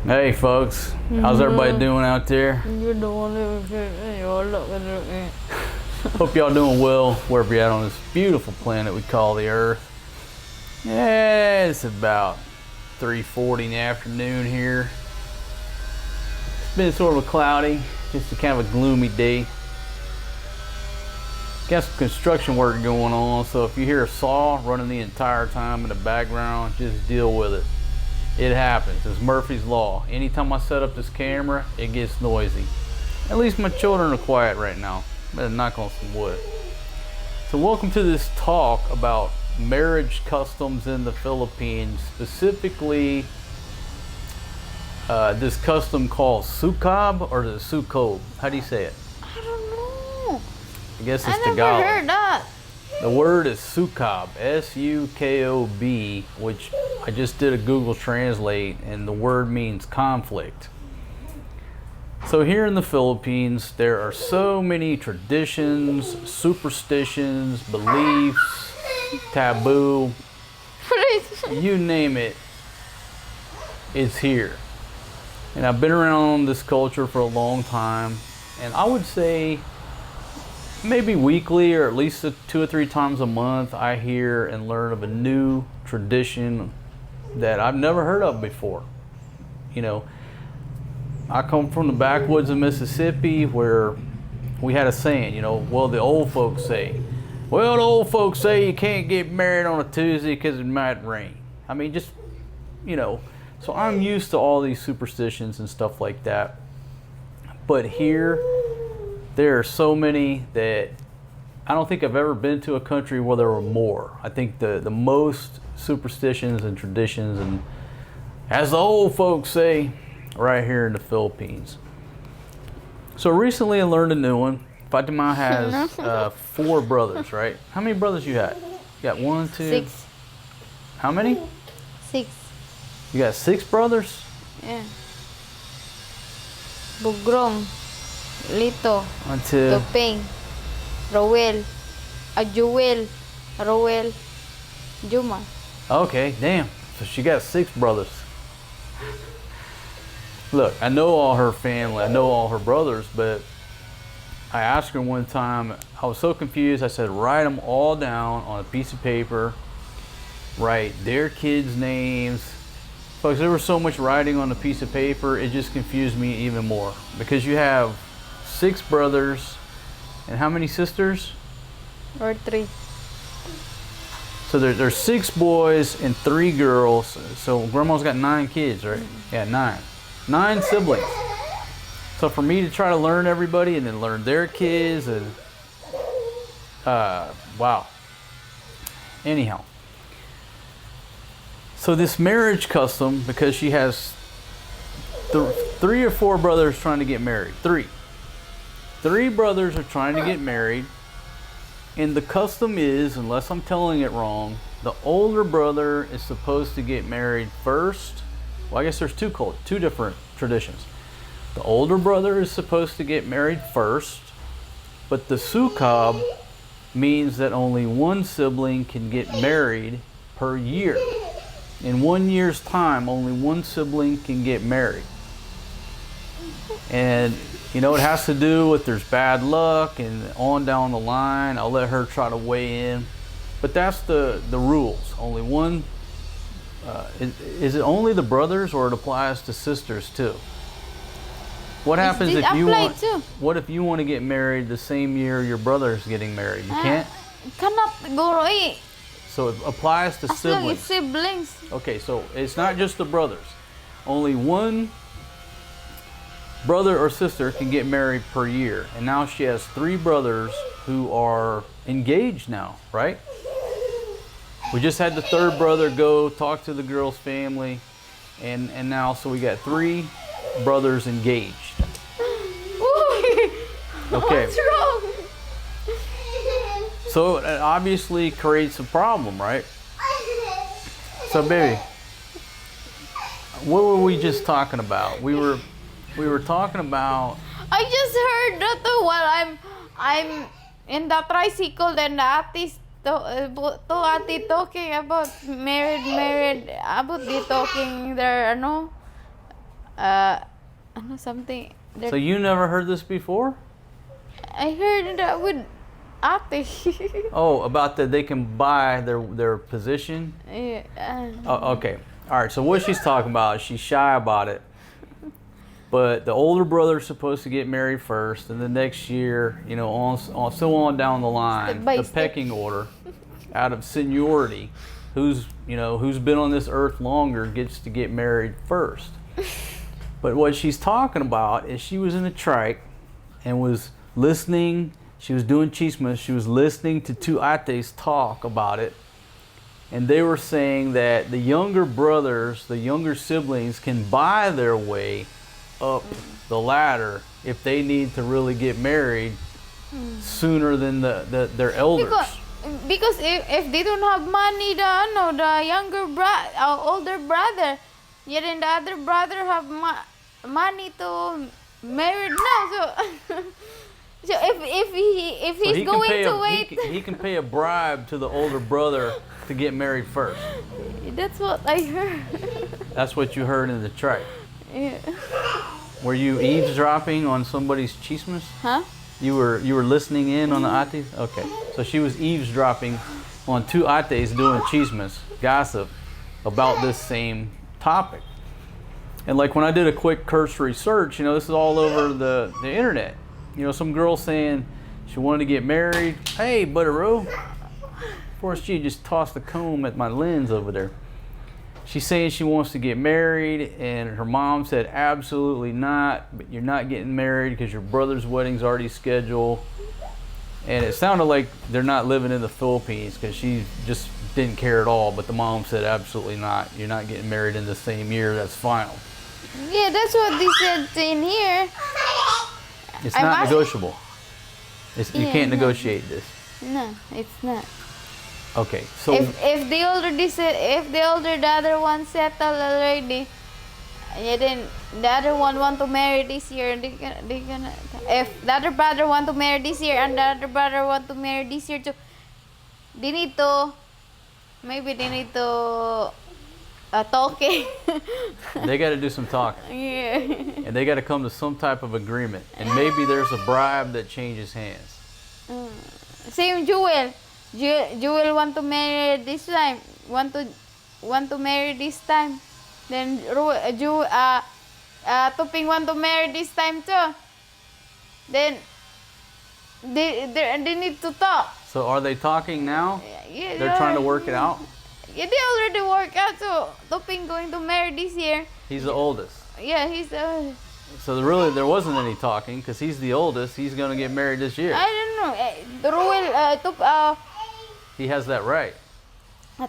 Hey folks, how's everybody doing out there? Hope y'all doing well wherever you're at on this beautiful planet we call the Earth. Yeah, it's about 3:40 in the afternoon here. It's been sort of a cloudy, just a kind of a gloomy day. Got some construction work going on, so if you hear a saw running the entire time in the background, just deal with it. It happens. It's Murphy's Law. Anytime I set up this camera, it gets noisy. At least my children are quiet right now. Better knock on some wood. So welcome to this talk about marriage customs in the Philippines, specifically this custom called Sukob or the Sukob. How do you say it? I don't know. I guess it's I never Tagalog. heard that. The word is Sukob, S-U-K-O-B, which I just did a Google Translate, and the word means conflict. So here in the Philippines, there are so many traditions, superstitions, beliefs, taboo, you name it, it's here. And I've been around this culture for a long time, and I would say maybe weekly or at least 2 or 3 times a month, I hear and learn of a new tradition that I've never heard of before. You know, I come from the backwoods of Mississippi where we had a saying, well, the old folks say you can't get married on a Tuesday because it might rain. I mean, just, so I'm used to all these superstitions and stuff like that. But here, there are so many that I don't think I've ever been to a country where there were more. I think the most superstitions and traditions, and as the old folks say, right here in the Philippines. So recently I learned a new one. Fatima has 4 brothers, right? How many brothers you got? You got 1, 2? 6. How many? 6. You got 6 brothers? Yeah. Bugrong, Lito, 1, 2. Topeng, Rowel, Joel, Rowel, Juma. Okay, damn. So she got 6 brothers. Look, I know all her family, I know all her brothers, but I asked her one time, I was so confused, I said, write them all down on a piece of paper, write their kids' names. Folks, there was so much writing on a piece of paper, it just confused me even more. Because you have 6 brothers, and how many sisters? Or 3. So there's 6 boys and 3 girls. So grandma's got 9 kids, right? Yeah, 9. 9 siblings. So for me to try to learn everybody and then learn their kids and wow. Anyhow. So this marriage custom, because she has 3 or 4 brothers trying to get married. 3 brothers are trying to get married. And the custom is, unless I'm telling it wrong, the older brother is supposed to get married first. Well, I guess there's 2 different traditions. The older brother is supposed to get married first, but the Sukob means that only one sibling can get married per year. In 1 year's time, only one sibling can get married. And it has to do with there's bad luck and on down the line. I'll let her try to weigh in. But that's the rules. Only one. Is it only the brothers or it applies to sisters too? What happens if you want? What if you want to get married the same year your brother's getting married? You can't? Cannot go right. So it applies to As long as siblings. siblings. Okay, so it's not just the brothers. Only one brother or sister can get married per year. And now she has 3 brothers who are engaged now, right? We just had the 3rd brother go talk to the girl's family. And now, so we got 3 brothers engaged. Okay. What's wrong? So it obviously creates a problem, right? So baby, what were we just talking about? We were talking about. I just heard that while I'm in the tricycle, then the artist ati talking about married about they talking their ano, something. So you never heard this before? I heard that with ate. Oh, about that they can buy their position? Yeah. Oh, okay. All right. So what she's talking about, she's shy about it. But the older brother's supposed to get married first, and the next year, you know, so on down the line, the pecking order, out of seniority, who's been on this earth longer gets to get married first. But what she's talking about is she was in a trike and was listening. She was doing chismes. She was listening to two ates talk about it. And they were saying that the younger brothers, the younger siblings, can buy their way up the ladder if they need to really get married sooner than their elders. Because if they don't have money, the younger older brother, yeah, then the other brother have money to marry now. So, so if he's going to wait, he can pay a bribe to the older brother to get married first. That's what I heard. That's what you heard in the trike. Yeah. Were you eavesdropping on somebody's chismes? Huh? You were listening in on the ates? Okay. So she was eavesdropping on two ates doing chismes, gossip, about this same topic. And like when I did a quick cursory search, you know, this is all over the internet. You know, some girl saying she wanted to get married. Hey, Butteroo. Forrest G just tossed the comb at my lens over there. She's saying she wants to get married, and her mom said absolutely not, but you're not getting married because your brother's wedding's already scheduled. And it sounded like they're not living in the Philippines because she just didn't care at all, but the mom said absolutely not. You're not getting married in the same year, that's final. Yeah, that's what they said in here. It's not negotiable. You can't negotiate this. No, it's not. Okay, so if the other one settled already, yeah, then the other one want to marry this year, they gonna. If the other brother want to marry this year and the other brother want to marry this year too, they need to talking. they got to do some talking. Yeah. And they got to come to some type of agreement, and maybe there's a bribe that changes hands. Same Jewel. Jewel want to marry this time. Want to marry this time. Then Tuping want to marry this time too. Then they need to talk. So are they talking now? Yeah, they're trying to work it out. Yeah, they already work out. So Tuping going to marry this year. He's the oldest. Yeah, he's the oldest. So there wasn't any talking because he's the oldest. He's going to get married this year. I don't know. He has that right.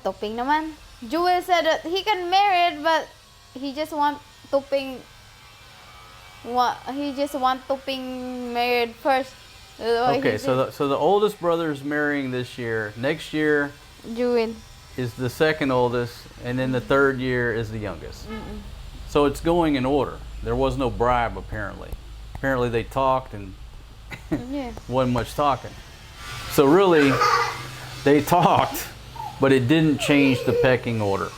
Tuping naman. Jewel said that he can marry it, but he just want Tuping. He just want Tuping married first. Okay, so the oldest brother is marrying this year. Next year, Jewel is the second oldest, and then the third year is the youngest. So it's going in order. There was no bribe apparently. Apparently they talked and yeah. wasn't much talking. So really, they talked, but it didn't change the pecking order.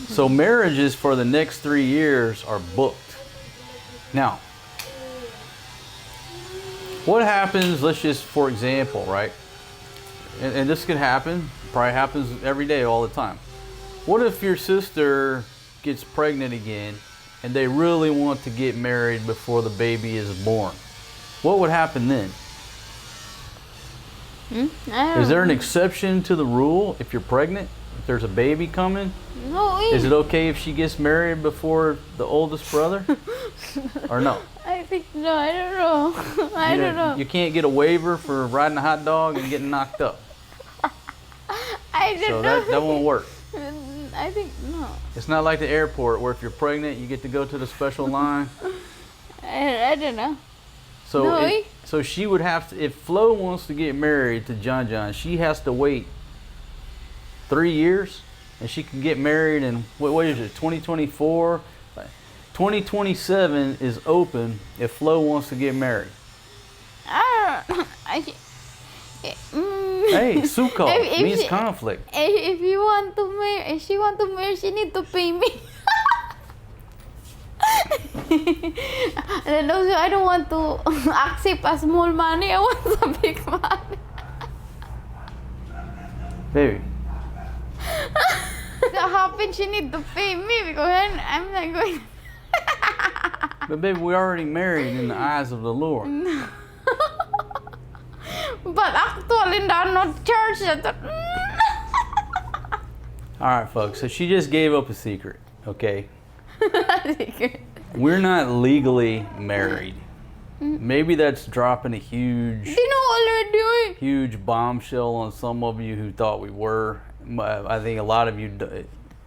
So marriages for the next 3 years are booked. Now, what happens, let's just, for example, right? And this could happen, probably happens every day, all the time. What if your sister gets pregnant again and they really want to get married before the baby is born? What would happen then? Is there an exception to the rule if you're pregnant? If there's a baby coming? No. Is it okay if she gets married before the oldest brother? Or no? I think no. I don't know. I don't know. You can't get a waiver for riding a hot dog and getting knocked up. I don't know. That won't work. I think no. It's not like the airport where if you're pregnant you get to go to the special line. I don't know. So No. so she would have to, if Flo wants to get married to John, she has to wait 3 years, and she can get married in what is it, 2024? 2027 is open if Flo wants to get married. Hey, Sukob means conflict. If you want to marry, if she want to marry, she need to pay me. And then also, I don't want to accept a small money. I want a big money. Baby. That happened, she need to pay me because I'm not going. But baby, we're already married in the eyes of the Lord. But actually, they're not church. All right, folks. So she just gave up a secret, okay? We're not legally married. Maybe that's dropping a huge, You know already. huge bombshell on some of you who thought we were. I think a lot of you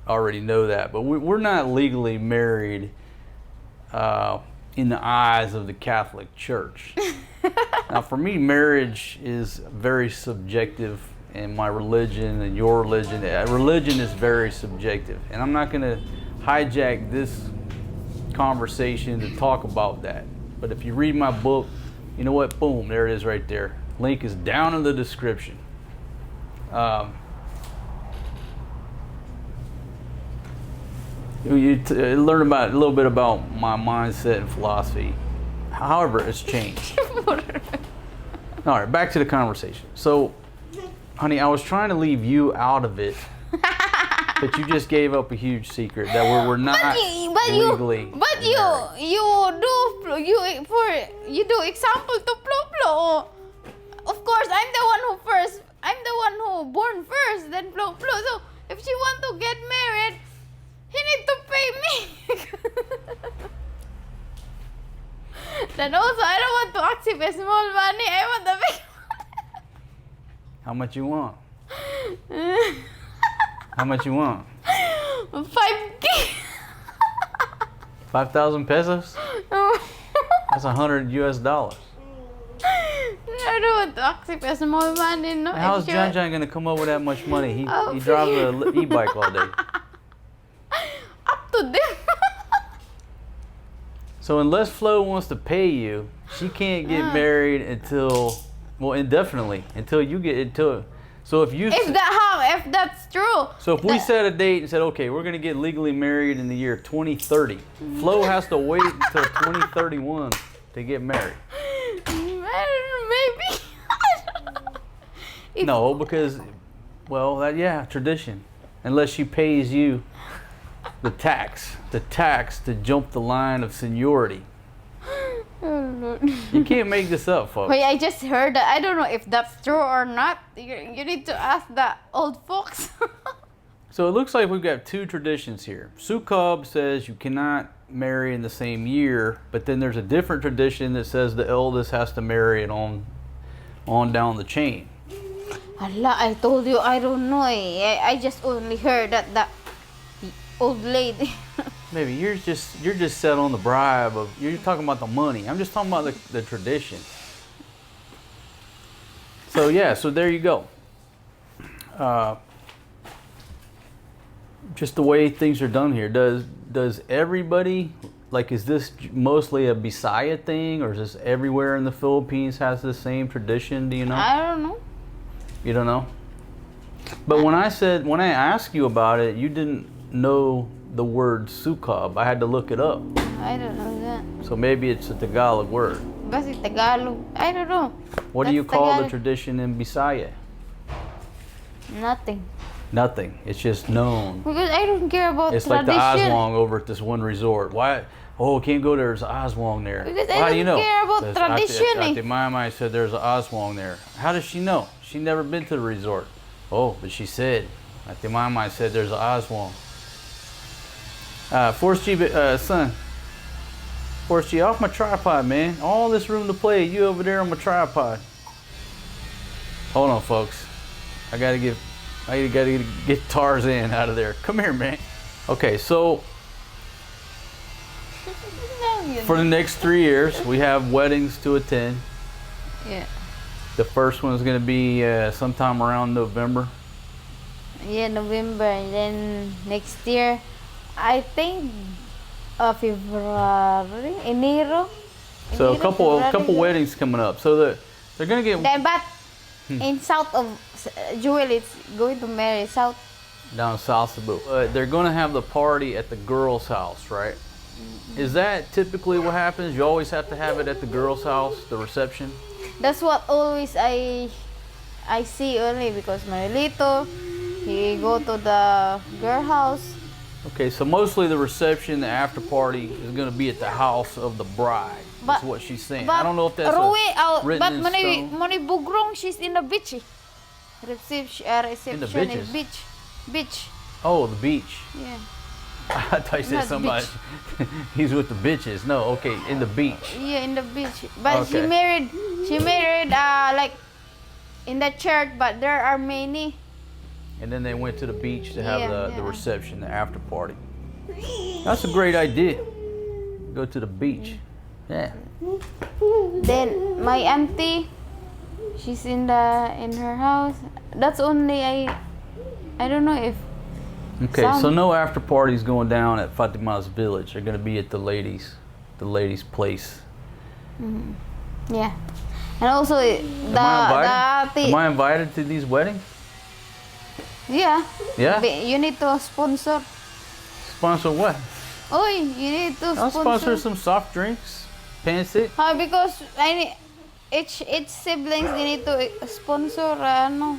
already know that, but we're not legally married in the eyes of the Catholic Church. Now, for me, marriage is very subjective, and my religion and your religion, religion is very subjective, and I'm not going to hijack this conversation to talk about that. But if you read my book, you know what? Boom, there it is right there. Link is down in the description. You learn about a little bit about my mindset and philosophy. However, it's changed. All right, back to the conversation. So, honey, I was trying to leave you out of it, but you just gave up a huge secret that we're not legally. But you do example to Flo. Of course, I'm the one who first. I'm the one who born first, then Flo. So if she want to get married, he need to pay me. Then also, I don't want to accept a small money. I want a big one. How much you want? How much you want? 5K. 5,000 pesos? That's $100 US. I don't want to accept a small money. No. How's John gonna come up with that much money? He Oh, drives an e-bike all day. Up to them. So unless Flo wants to pay you, she can't get married until, well, indefinitely, until you get into it. So If that's true. So if we set a date and said, okay, we're gonna get legally married in the year 2030, Flo has to wait until 2031 to get married. Maybe. No, because, well, tradition. Unless she pays you the tax to jump the line of seniority. Oh, Lord. You can't make this up, folks. Wait, I just heard that. I don't know if that's true or not. You need to ask the old folks. So it looks like we've got two traditions here. Sukob says you cannot marry in the same year, but then there's a different tradition that says the eldest has to marry it on down the chain. Allah, I told you I don't know. I just only heard that the old lady. Maybe you're just set on the bribe of, you're talking about the money. I'm just talking about the tradition. So yeah, so there you go. Just the way things are done here. Does everybody, like, is this mostly a Bisaya thing, or is this everywhere in the Philippines has the same tradition? Do you know? I don't know. You don't know? But when I asked you about it, you didn't know the word Sukob. I had to look it up. I don't know that. So maybe it's a Tagalog word. Kasi Tagalog. I don't know. What do you That's call the Tagalog. tradition in Bisaya? Nothing. Nothing. It's just known. Because I don't care about It's like the tradition. Aswang over at this one resort. Why? Oh, can't go there. There's an Aswang there. Because Well, how I do you don't know? care about Says, tradition. Ate Mama said there's an Aswang there. How does she know? She never been to the resort. Oh, but she said. Ate Mama said there's an Aswang. Force G, son. Force G, off my tripod, man. All this room to play. You over there on my tripod. Hold on, folks. I gotta get Tarzan out of there. Come here, man. Okay, so for the next 3 years, we have weddings to attend. Yeah. The first one is going to be sometime around November. Yeah, November. And then next year, I think February, Enero. So a Enero, couple February. weddings coming up. So they're going to get Then, but in south of Jewel, it's going to marry south. down South Cebu. They're going to have the party at the girl's house, right? Is that typically what happens? You always have to have it at the girl's house, the reception? That's what always I see only because Marilito, he go to the girl house. Okay, so mostly the reception, the after party is going to be at the house of the bride. That's what she's saying. I don't know if that's written in stone. Mani Bugrong, she's in the beach. Reception In the is beach. Beach. Oh, the beach. Yeah. I thought you said Not somebody. He's with the bitches. No, okay, in the beach. Yeah, in the beach. But Okay. she married like in the church, but there are many. And then they went to the beach to have the Yeah. reception, the after party. That's a great idea. Go to the beach. Yeah. Then my auntie, she's in her house. That's only I don't know if. Okay, so no after parties going down at Fatima's village. They're gonna be at the ladies' place. Yeah, and also Am I invited to these weddings? Yeah. Yeah. You need to sponsor. Sponsor what? Oh, you need to I'll sponsor some soft drinks. Pancit. Because each siblings they need to sponsor no.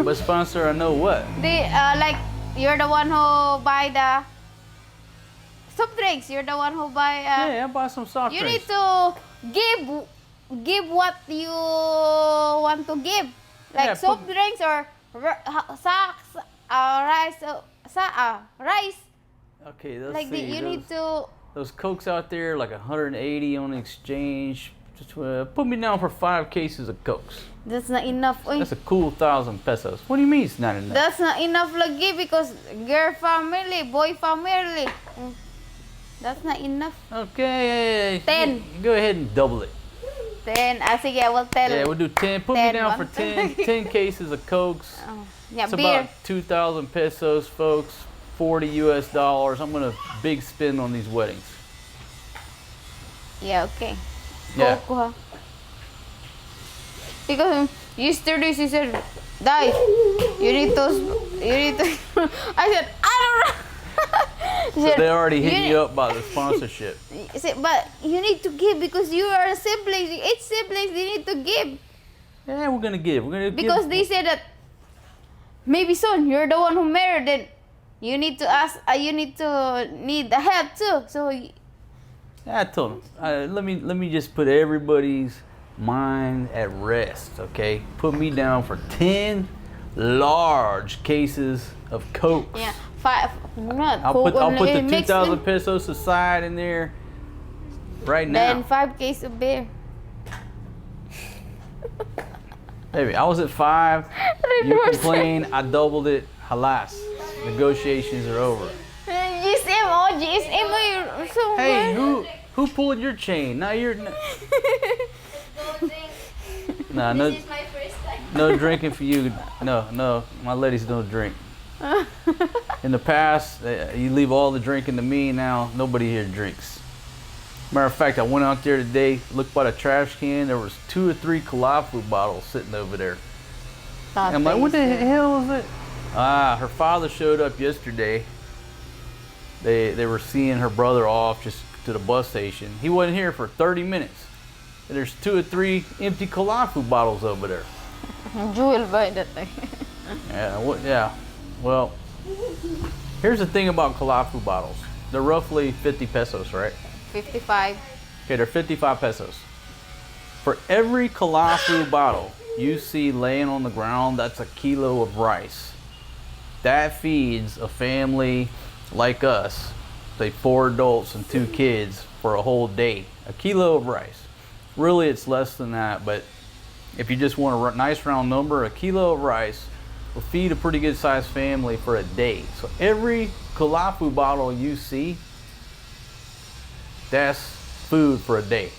But sponsor, I know what. They like you're the one who buy the soft drinks. You're the one who buy. Yeah, I'll buy some soft You drinks. need to give what you want to give, like Yeah, soft drinks or rice. Rice. Okay, let's Like see. you need to. Those Cokes out there, like 180 on the exchange. Just put me down for 5 cases of Cokes. That's not enough. Oy. That's a cool 1,000 pesos. What do you mean it's not enough? That's not enough lagi because girl family, boy family. That's not enough. Okay. 10. Go ahead and double it. 10. Sige, I will tell. Yeah, we'll do 10. Put 10, me down for 10. 10 cases of Cokes. Yeah, It's beer. about 2,000 pesos, folks. $40 US. I'm gonna big spend on these weddings. Yeah, okay. Yeah. Coke, ha? Because yesterday she said, Dai, you need to. I said, I don't know. She So said, they already hit you up by the sponsorship. I said, but you need to give because you are a sibling. 8 siblings, you need to give. Yeah, we're gonna give. We're gonna Because give. they said that maybe son, you're the one who married it. You need to ask. You need the help too. So I told them. Let me just put everybody's mind at rest. Okay, put me down for 10 large cases of Coke. yeah, 5. Not I'll Coke put only, the mix 2,000 them. pesos aside in there right Then now. 5 cases of beer. Baby, I was at 5. You Reverse. complain. I doubled it. Halas. Negotiations are over. GSM, oh GSM, so Hey, who pulled your chain? Now you're. Nah, no, This is my first time. no drinking for you. No, my ladies don't drink. In the past, you leave all the drinking to me. Now nobody here drinks. Matter of fact, I went out there today, looked by the trash can. There was 2 or 3 Kalafu bottles sitting over there. And I'm like, what the hell is it? Her father showed up yesterday. They were seeing her brother off just to the bus station. He wasn't here for 30 minutes. And there's 2 or 3 empty Kalafu bottles over there. Jewel by that thing. Yeah. Well, here's the thing about Kalafu bottles. They're roughly 50 pesos, right? 55. Okay, they're 55 pesos. For every Kalafu bottle you see laying on the ground, that's a kilo of rice. That feeds a family like us, say 4 adults and 2 kids for a whole day. A kilo of rice. Really, it's less than that, but if you just want a nice round number, a kilo of rice will feed a pretty good sized family for a day. So every Kalafu bottle you see, that's food for a day.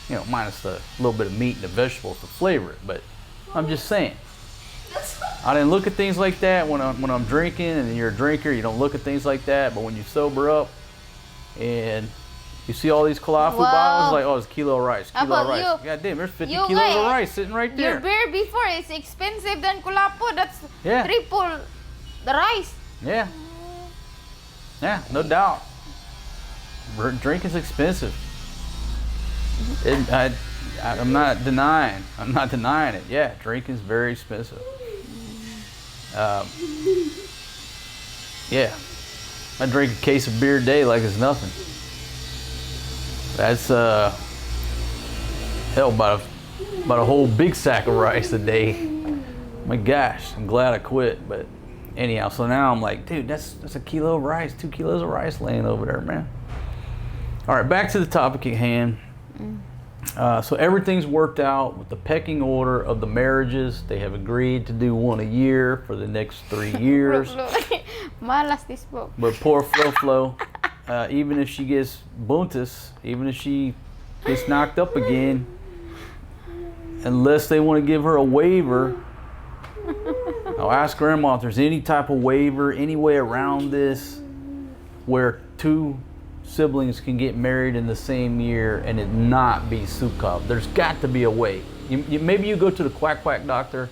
You know, minus the little bit of meat and the vegetables to flavor it. But I'm just saying. I didn't look at things like that when I'm drinking, and you're a drinker, you don't look at things like that. But when you sober up and you see all these Kalafu bottles, like, oh, it's a kilo of rice, kilo of rice. God damn, there's 50 kilos of rice sitting right there. Your beer before is expensive than Kulapo. That's Yeah. triple the rice. Yeah. Yeah, no doubt. drinking's expensive. I'm not denying it. Yeah, drinking's very expensive. Yeah, I drink a case of beer a day like it's nothing. That's hell, about a whole big sack of rice a day. My gosh, I'm glad I quit. But anyhow, so now I'm like, dude, that's a kilo of rice, 2 kilos of rice laying over there, man. All right, back to the topic at hand. So everything's worked out with the pecking order of the marriages. They have agreed to do one a year for the next 3 years. Malas this book. But poor Flo, even if she gets buntus, even if she gets knocked up again, unless they want to give her a waiver, I'll ask Grandma if there's any type of waiver, any way around this where 2 siblings can get married in the same year and it not be Sukob. There's got to be a way. Maybe you go to the quack doctor,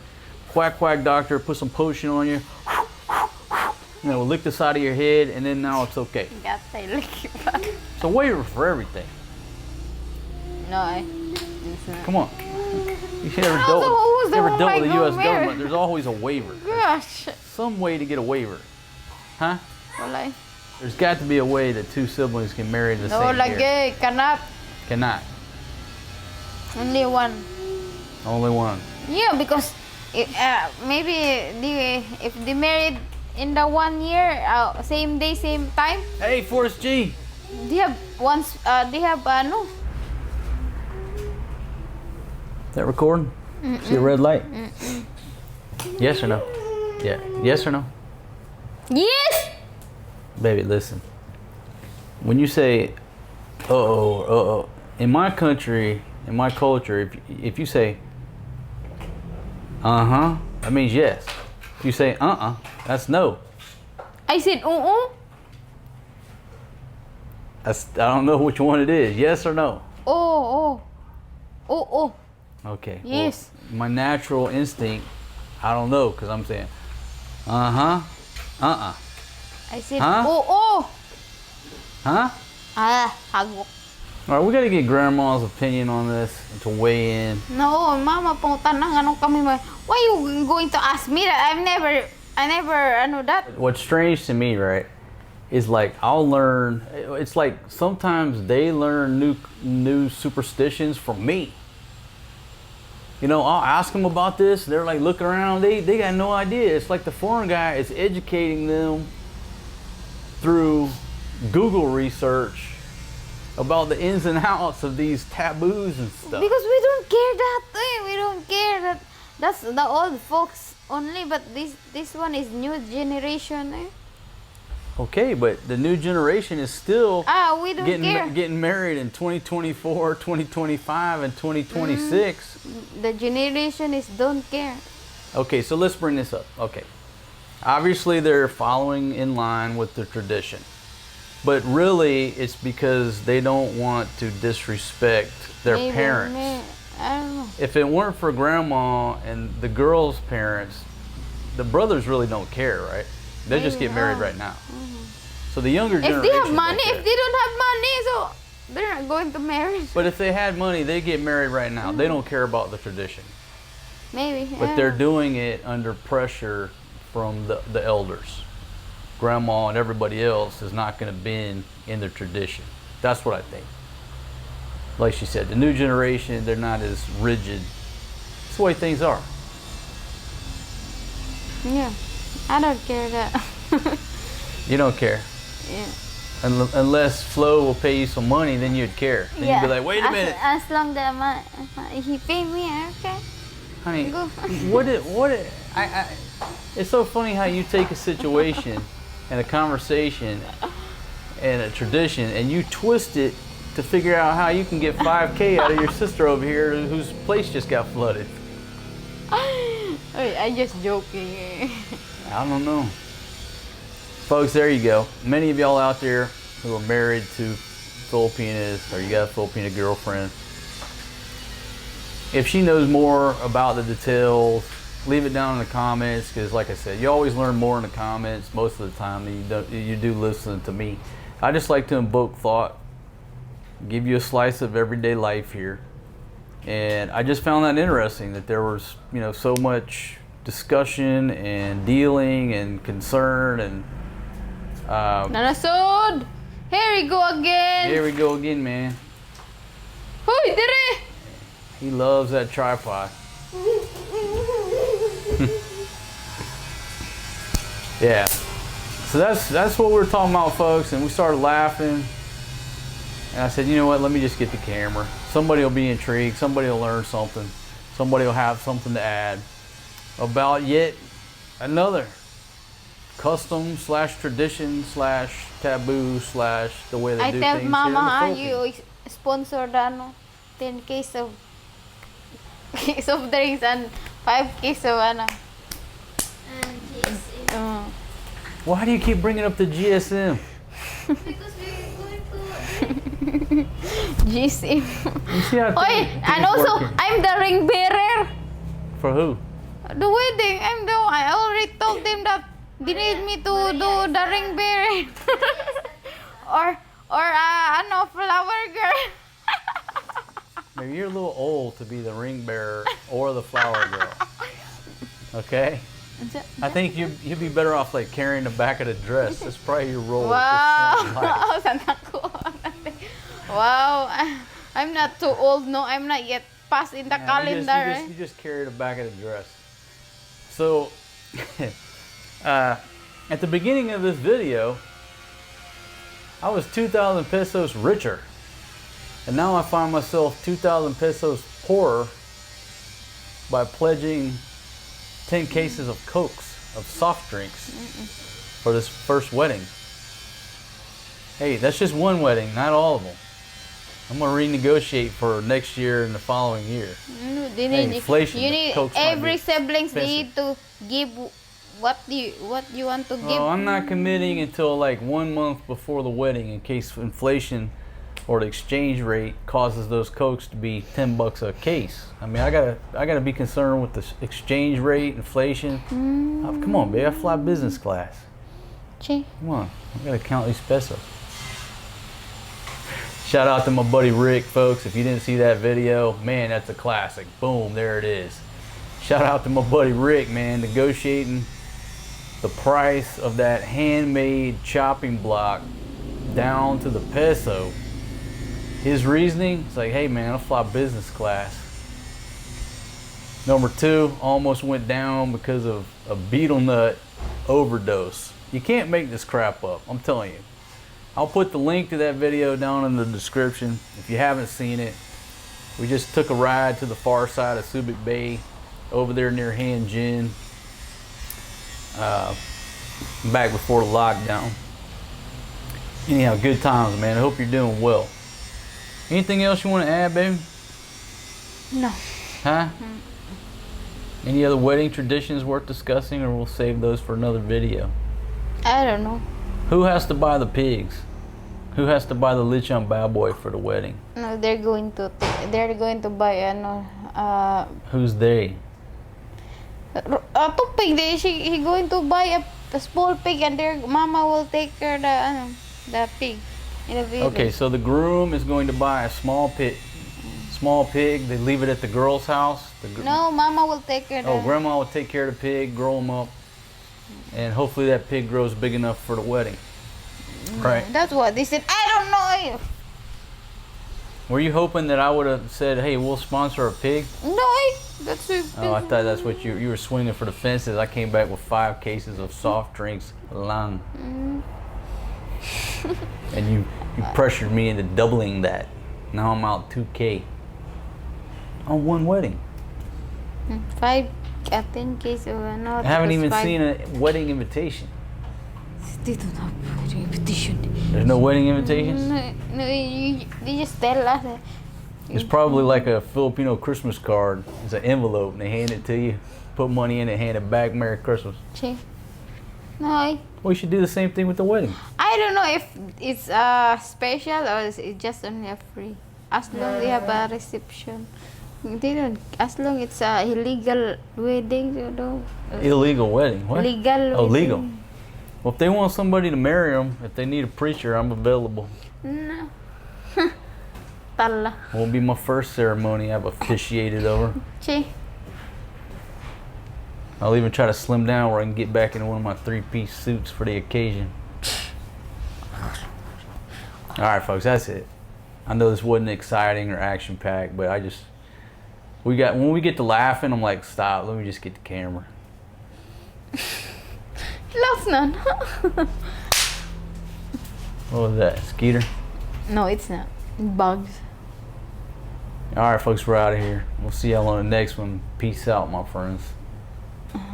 put some potion on you, lick the side of your head, and then now it's okay. It's a waiver for everything. No, come on. You never dealt with the U.S. government. There's always a waiver. Gosh. There's some way to get a waiver. Huh? Wala. There's got to be a way that 2 siblings can marry in the No, same year. lagi. Cannot. Cannot. Only one. Only one. Yeah, because maybe if they married in the 1 year, same day, same time. Hey, Forrest G. They have no. Is that recording? See a red light? Yes or no? Yeah. Yes or no? Yes! Baby, listen. When you say, uh-oh, in my country, in my culture, if you say, uh-huh, that means yes. If you say, that's no. I said, I don't know which one it is. Yes or no? Oh. Okay. Yes. Well, my natural instinct, I don't know, because I'm saying, I said, huh? Huh? All Hagok. right, we got to get Grandma's opinion on this to weigh in. No, Mama, pong tanang anong kami why you going to ask me that? I never know that. What's strange to me, right, is like I'll learn. It's like sometimes they learn new superstitions from me. I'll ask them about this. They're like looking around. They got no idea. It's like the foreign guy is educating them through Google research about the ins and outs of these taboos and stuff. Because we don't care that way. We don't care that. That's the old folks only. But this one is new generation. Okay, but the new generation is still we don't care. Getting married in 2024, 2025, and 2026. The generation is don't care. Okay, so let's bring this up. Okay. Obviously, they're following in line with the tradition. But really, it's because they don't want to disrespect their parents. I don't know. If it weren't for Grandma and the girl's parents, the brothers really don't care, right? They just get married right now. So the younger generation. If they have money, if they don't have money, so they're not going to marry. But if they had money, they get married right now. They don't care about the tradition. Maybe. But they're doing it under pressure from the elders. Grandma and everybody else is not going to bend in their tradition. That's what I think. Like she said, the new generation, they're not as rigid. It's the way things are. Yeah, I don't care that. You don't care? Yeah. Unless Flo will pay you some money, then you'd care. Then you'd be like, wait a minute. As long as he pay me, okay. Honey, Go. It's so funny how you take a situation and a conversation and a tradition and you twist it to figure out how you can get $5K out of your sister over here whose place just got flooded. I'm just joking. I don't know. Folks, there you go. Many of y'all out there who are married to Filipinas or you got a Filipina girlfriend, if she knows more about the details, leave it down in the comments, because like I said, you always learn more in the comments most of the time than you do listening to me. I just like to invoke thought give you a slice of everyday life here. And I just found that interesting that there was, so much discussion and dealing and concern and Nanasod! Here we go again! Here we go again, man. Hoy, dire! He loves that tripod. Yeah. So that's what we were talking about, folks, and we started laughing. And I said, you know what, let me just get the camera. Somebody will be intrigued, somebody will learn something, somebody will have something to add about yet another custom / tradition / taboo / the way they I do tell things Mama, here in the Philippines. you sponsor the 10 case of drinks and 5 case of And GSM. Why do you keep bringing up the GSM? Because we're going to GC. You see how Oy, and also working. I'm the ring bearer. For who? The wedding, I already told them that they need me to do the ring bearer. or flower girl. Maybe you're a little old to be the ring bearer or the flower girl. Okay? I think you'd be better off like carrying the back of the dress. That's probably your role. At this point in life. Wow. Santa ko. Wow. I'm not too old, no. I'm not yet past in the Yeah, calendar. you just carry the back of the dress. So, at the beginning of this video, I was 2,000 pesos richer. And now I find myself 2,000 pesos poorer by pledging 10 cases of Cokes, of soft drinks, for this first wedding. Hey, that's just one wedding, not all of them. I'm gonna renegotiate for next year and the following year. No, they Hey, need, inflation, you the need Cokes might every be siblings expensive. need to give what you want to give. Well, I'm not committing until like 1 month before the wedding in case inflation or the exchange rate causes those Cokes to be $10 a case. I mean, I gotta be concerned with the exchange rate, inflation. Oh, come on, babe, I fly business class. Che. Come on, I gotta count these pesos. Shout out to my buddy Rick, folks. If you didn't see that video, man, that's a classic. Boom, there it is. Shout out to my buddy Rick, man, negotiating the price of that handmade chopping block down to the peso. His reasoning, it's like, hey man, I'll fly business class. Number 2, almost went down because of a beetle nut overdose. You can't make this crap up, I'm telling you. I'll put the link to that video down in the description if you haven't seen it. We just took a ride to the far side of Subic Bay, over there near Han Jin, back before the lockdown. Anyhow, good times, man. I hope you're doing well. Anything else you want to add, baby? No. Huh? Any other wedding traditions worth discussing, or we'll save those for another video? I don't know. Who has to buy the pigs? Who has to buy the lechon baboy for the wedding? No, they're going to buy Who's they? to pig. He going to buy a small pig, and their mama will take care of the pig in the village. Okay, so the groom is going to buy a small pig. They leave it at the girl's house. No, mama will take care of Oh, grandma will take care of the pig, grow him up, and hopefully that pig grows big enough for the wedding. Right. That's what they said. I don't know. Were you hoping that I would have said, hey, we'll sponsor a pig? No, that's it. Oh, I thought that's what you were swinging for the fences. I came back with 5 cases of soft drinks, lang. And you pressured me into doubling that. Now I'm out 2K on one wedding. 5 10 cases of I haven't even seen a wedding invitation. They don't have invitation. There's no wedding invitations? No, they just tell us. It's probably like a Filipino Christmas card. It's an envelope and they hand it to you, put money in it, hand it back, Merry Christmas. Che. No, We should do the same thing with the wedding. I don't know if it's special or it's just only a free. As long they have a reception. They don't. As long it's a illegal wedding, you know. Illegal wedding? What? Legal. Oh, wedding. legal. Well, if they want somebody to marry them, if they need a preacher, I'm available. No. Tala. Won't be my first ceremony I've officiated over. Chi. I'll even try to slim down where I can get back into one of my 3-piece suits for the occasion. Alright folks, that's it. I know this wasn't exciting or action packed, but when we get to laughing, I'm like, stop, let me just get the camera. Laughs none. What was that? Skeeter? No, it's not. Bugs. Alright folks, we're out of here. We'll see y'all on the next one. Peace out, my friends.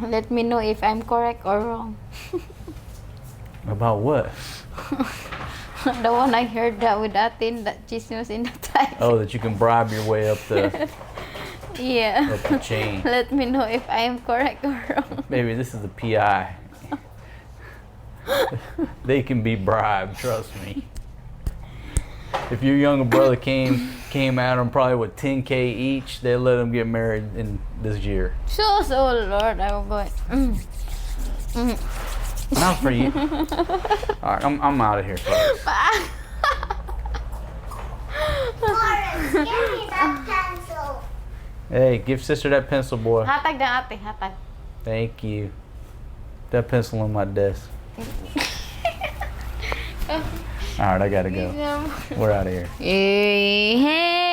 Let me know if I'm correct or wrong. About what? The one I heard that with that thing that chismes in the time. Oh, that you can bribe your way up the Yeah. up the chain. Let me know if I am correct or wrong. Maybe this is the PI. They can be bribed, trust me. If your younger brother came at them probably with $10K each, they let them get married in this year. Oh Lord, I will go. Not for you. All right, I'm out of here, folks. Forrest, give me that pencil. Hey, give sister that pencil, boy. Hatag na ate, hatag. Thank you. That pencil on my desk. All right, I gotta go. We're out of here. Hey.